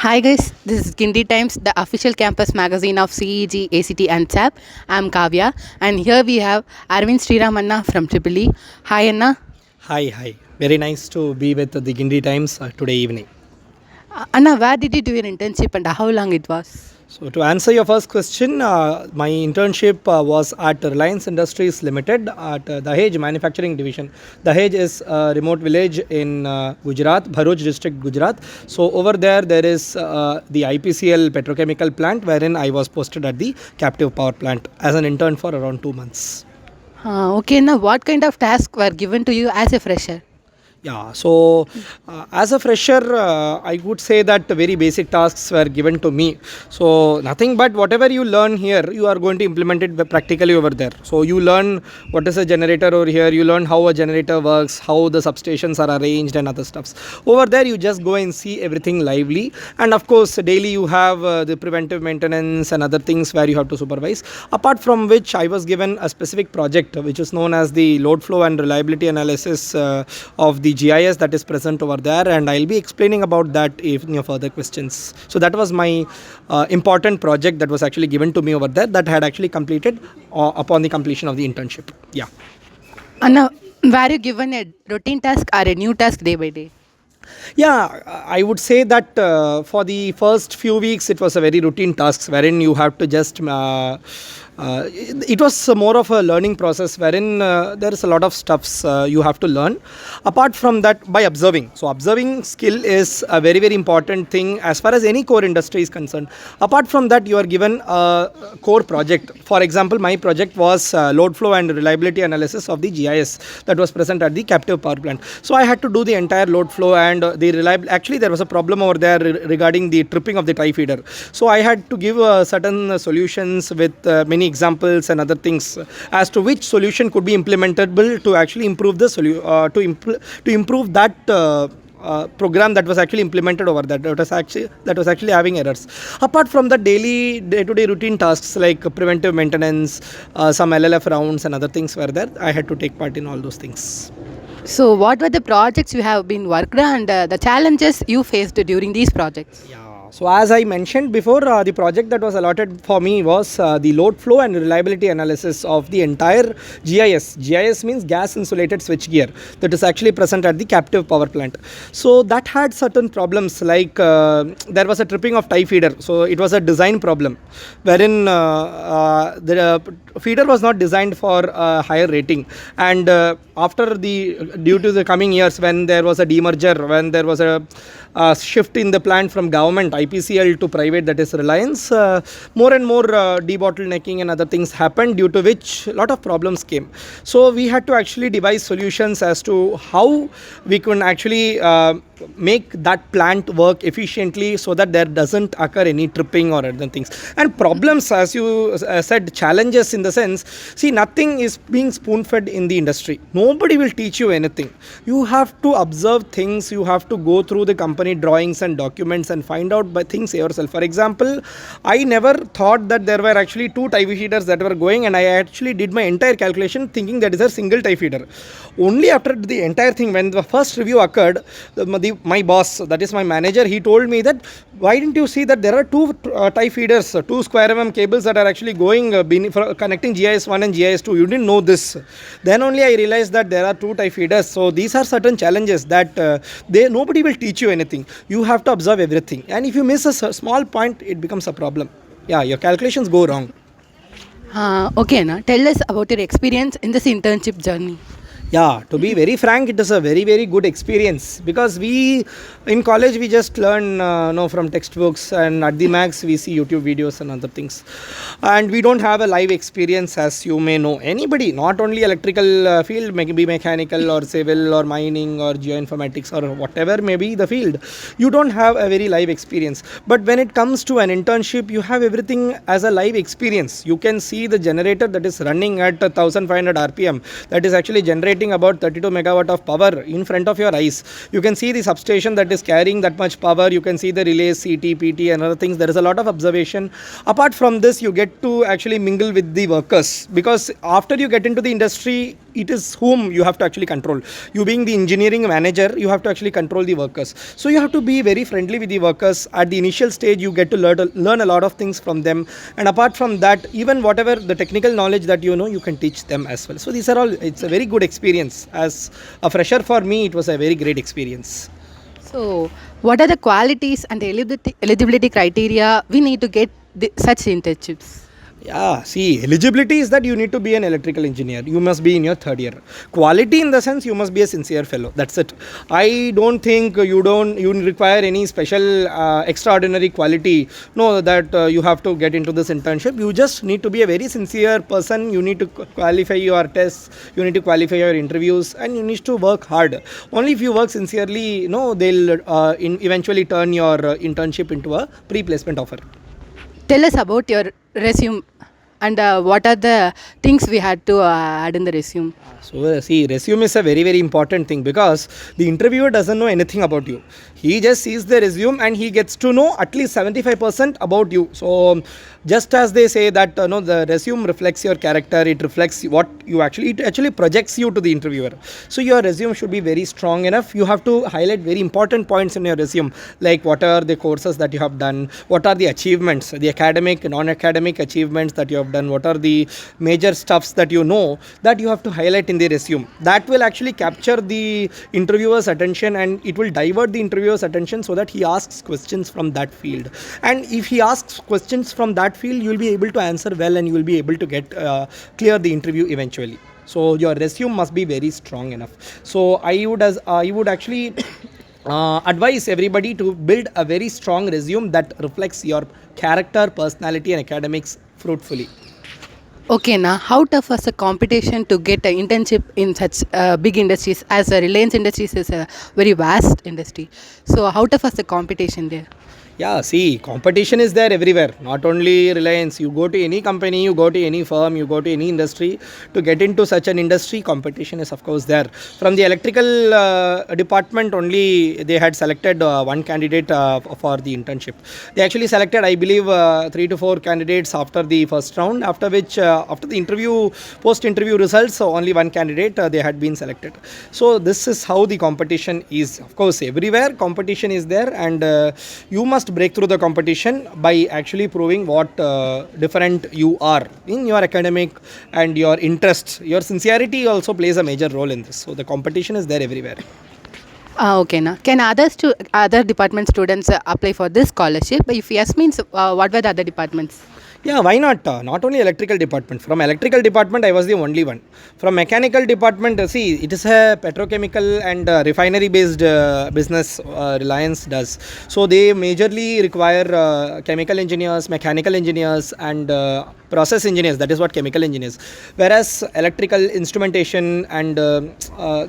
Hi guys, this is guindytimes, the official campus magazine of CEG, ACT and SAP. I'm Kavya and here we have Arvind Sriram Anna from Triple E. Hi Anna. Hi, hi. Very nice to be with the Guindy Times today evening. Anna, where did you do your internship and how long it was? So, to answer your first question, my internship was at Reliance Industries Limited at Dahej Manufacturing Division. Dahej is a remote village in Gujarat, Bharuch district, Gujarat. So, over there is the IPCL petrochemical plant wherein I was posted at the captive power plant as an intern for around 2 months. Okay, now what kind of tasks were given to you as a fresher? Yeah, so as a fresher, I would say that very basic tasks were given to me. So nothing but whatever you learn here, you are going to implement it practically over there. So you learn what is a generator over here, you learn how a generator works, how the substations are arranged and other stuffs. Over there, you just go and see everything lively. And of course, daily you have the preventive maintenance and other things where you have to supervise. Apart from which, I was given a specific project which is known as the load flow and reliability analysis of the GIS that is present over there, and I'll be explaining about that if you have further questions. So that was my important project that was actually given to me over there that had actually completed upon the completion of the internship. Yeah. Anna, were you given a routine task or a new task day by day? Yeah, I would say that for the first few weeks it was a very routine task wherein you have to just it was more of a learning process wherein there is a lot of stuffs you have to learn. Apart from that, by observing. So observing skill is a very very important thing as far as any core industry is concerned. Apart from that, you are given a core project. For example, my project was load flow and reliability analysis of the GIS that was present at the captive power plant. So I had to do the entire load flow and the reliable. Actually, there was a problem over there regarding the tripping of the tie feeder. So I had to give certain solutions with many examples and other things as to which solution could be implementable to actually improve the to improve that program that was actually implemented over that was actually having errors. Apart from the daily day-to-day routine tasks like preventive maintenance, some LLF rounds and other things were there. I had to take part in all those things. So, what were the projects you have been worked on and the challenges you faced during these projects? Yeah. So as I mentioned before, the project that was allotted for me was the load flow and reliability analysis of the entire GIS. GIS means gas insulated switchgear that is actually present at the captive power plant. So that had certain problems like there was a tripping of tie feeder. So it was a design problem wherein the feeder was not designed for a higher rating, and due to the coming years when there was a demerger, when there was a shift in the plant from government IPCL to private, that is Reliance, more and more debottlenecking and other things happened, due to which a lot of problems came. So we had to actually devise solutions as to how we can actually make that plant work efficiently so that there doesn't occur any tripping or other things. And problems, as you said, challenges in the sense, see, nothing is being spoon fed in the industry. Nobody will teach you anything. You have to observe things, you have to go through the company drawings and documents and find out by things yourself. For example, I never thought that there were actually two tie feeders that were going, and I actually did my entire calculation thinking that is a single tie feeder. Only after the entire thing, when the first review occurred, my boss, that is my manager, he told me that why didn't you see that there are two tie feeders, two square cables that are actually going connecting GIS1 and GIS2. You didn't know this. Then only I realized that there are two tie feeders. So these are certain challenges that nobody will teach you anything. You have to observe everything, and if you miss a small point, it becomes a problem. Yeah, your calculations go wrong. Okay, Anna, tell us about your experience in this internship journey. Yeah, to be very frank, it is a very very good experience because we in college we just learn from textbooks, and at the max we see YouTube videos and other things, and we don't have a live experience. As you may know, anybody, not only electrical field, maybe mechanical or civil or mining or geoinformatics or whatever may be the field, you don't have a very live experience. But when it comes to an internship, you have everything as a live experience. You can see the generator that is running at 1500 rpm, that is actually generating about 32 megawatt of power in front of your eyes. You can see the substation that is carrying that much power. You can see the relays, CT, PT and other things. There is a lot of observation. Apart from this, you get to actually mingle with the workers, because after you get into the industry, it is whom you have to actually control. You being the engineering manager, you have to actually control the workers. So you have to be very friendly with the workers. At the initial stage, you get to learn a lot of things from them. And apart from that, even whatever the technical knowledge that you know, you can teach them as well. So these are all, it's a very good experience. As a fresher for me, it was a very great experience. So, what are the qualities and the eligibility criteria we need to get such internships? Yeah, see, eligibility is that you need to be an electrical engineer. You must be in your third year. Quality in the sense you must be a sincere fellow. That's it. I don't think you require any special extraordinary quality. No, that you have to get into this internship. You just need to be a very sincere person. You need to qualify your tests. You need to qualify your interviews, and you need to work hard. Only if you work sincerely, they'll eventually turn your internship into a pre-placement offer. Tell us about your resume and what are the things we had to add in the resume. So, see, resume is a very, very important thing because the interviewer doesn't know anything about you. He just sees the resume and he gets to know at least 75% about you. So, just as they say that the resume reflects your character, it reflects what you it actually projects you to the interviewer. So, your resume should be very strong enough. You have to highlight very important points in your resume, like what are the courses that you have done, what are the achievements, the academic, non-academic achievements that you have done, what are the major stuffs that you know that you have to highlight in the resume. That will actually capture the interviewer's attention and it will divert the interviewer's attention so that he asks questions from that field. And if he asks questions from that field, you will be able to answer well and you will be able to get clear the interview eventually. So your resume must be very strong enough. So I would actually advise everybody to build a very strong resume that reflects your character, personality and academics fruitfully. Okay, now how tough was the competition to get an internship in such big industries as Reliance Industries is a very vast industry. So how tough was the competition there? Yeah, see, competition is there everywhere, not only Reliance. You go to any company, you go to any firm, you go to any industry. To get into such an industry, competition is of course there. From the electrical department only, they had selected one candidate for the internship. They actually selected, I believe, 3 to 4 candidates after the first round, after which, after the interview, post-interview results, only one candidate they had been selected. So this is how the competition is. Of course, everywhere competition is there and you must break through the competition by actually proving what different you are in your academic and your interests. Your sincerity also plays a major role in this. So the competition is there everywhere. Okay, now can other department students apply for this scholarship? If yes, means what were the other departments? Yeah, why not? Not only electrical department. From electrical department, I was the only one. From mechanical department, see, it is a petrochemical and refinery based business Reliance does. So they majorly require chemical engineers, mechanical engineers and process engineers. That is what chemical engineers. Whereas electrical instrumentation and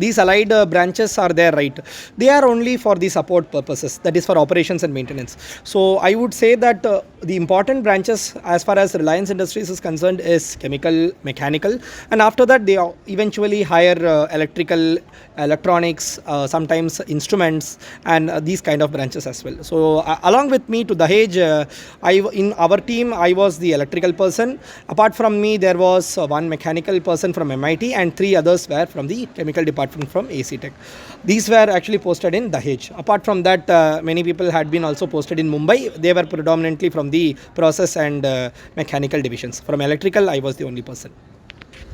these allied branches are there, right? They are only for the support purposes. That is for operations and maintenance. So I would say that the important branches as far as Reliance Industries is concerned is chemical, mechanical, and after that they eventually hire electrical, electronics, sometimes instruments and these kind of branches as well. So along with me to Dahej, in our team I was the electrical person. Apart from me there was one mechanical person from MIT and 3 others were from the chemical department from AC Tech. These were actually posted in Dahej. Apart from that, many people had been also posted in Mumbai. They were predominantly from the process and mechanical divisions. From electrical, I was the only person.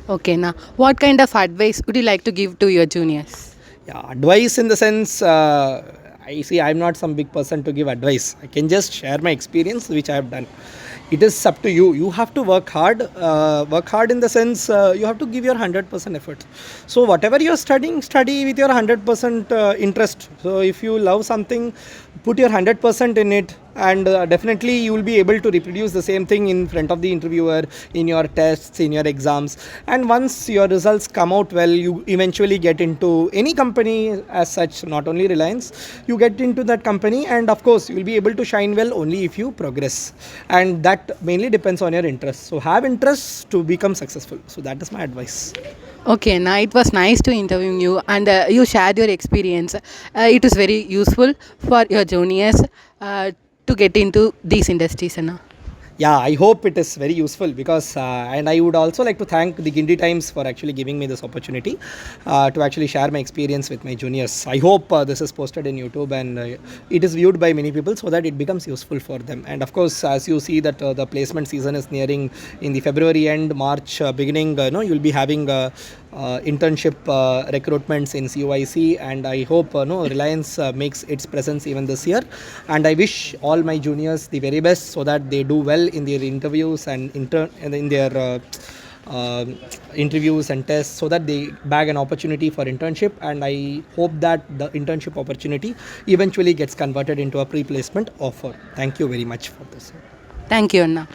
Okay, now what kind of advice would you like to give to your juniors? Yeah, advice in the sense, I see I'm not some big person to give advice. I can just share my experience which I have done. It is up to you. You have to work hard in the sense you have to give your 100% effort. So whatever you're studying, study with your 100% interest. So if you love something, put your 100% in it and definitely you will be able to reproduce the same thing in front of the interviewer, in your tests, in your exams. And once your results come out well, you eventually get into any company as such, not only Reliance. You get into that company and of course you will be able to shine well only if you progress. And that mainly depends on your interest. So have interests to become successful. So that is my advice. Okay, now it was nice to interview you and you shared your experience. It is very useful for your juniors to get into these industries. Yeah, I hope it is very useful because, and I would also like to thank the Guindy Times for actually giving me this opportunity to actually share my experience with my juniors. I hope this is posted in YouTube and it is viewed by many people so that it becomes useful for them. And of course, as you see that the placement season is nearing in the February end, March beginning, you'll be having internship recruitments in CUIC, and I hope Reliance makes its presence even this year. And I wish all my juniors the very best so that they do well in their interviews and in their interviews and tests so that they bag an opportunity for internship. And I hope that the internship opportunity eventually gets converted into a pre-placement offer. Thank you very much for this. Thank you, Anna.